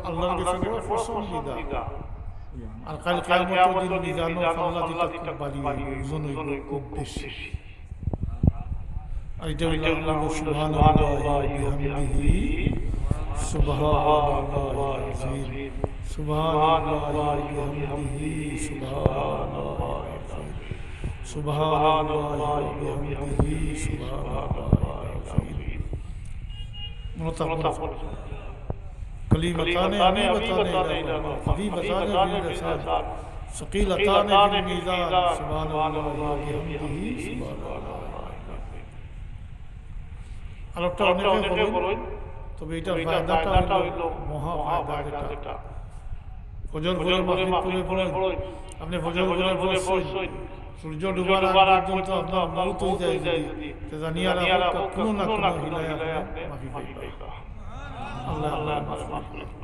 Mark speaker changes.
Speaker 1: আল্লাহর কাছে বড় পছন্দিদা আর কাল কিয়ামতের দিন মিজানো ফাল্লা দিতে খুব বাড়িয়ে ওজন হইব খুব বেশি আর এটা হইল সুবহানাল্লাহি ওয়া বিহামদিহি সুবহানাল্লাহিল আযীম সুবহানাল্লাহি ওয়া বিহামদিহি সুবহানাল্লাহি ওয়া বিহামদিহি সুবহানাল্লাহিল আযীম মুতাফার كلمتان حبيبتان إلى الله حبيبتان في اللسان ثقيلتان في الميزان سبحان الله وبحمده سبحان الله আরেকটা অনেকে বলেন তবে এটা ফায়দাটা হলো মহা ফায়দা যেটা ফজর পরে মাগরিব পরে আপনি ফজর পরে বসছেন সূর্য ডুবার আগ পর্যন্ত আপনার মওত হয়ে যায় যদি জানিয়া রাখো কোনো না কোনো হিলায় আপনি মাফি পাইবা আল্লাহ আল্লাহ মাফ করুন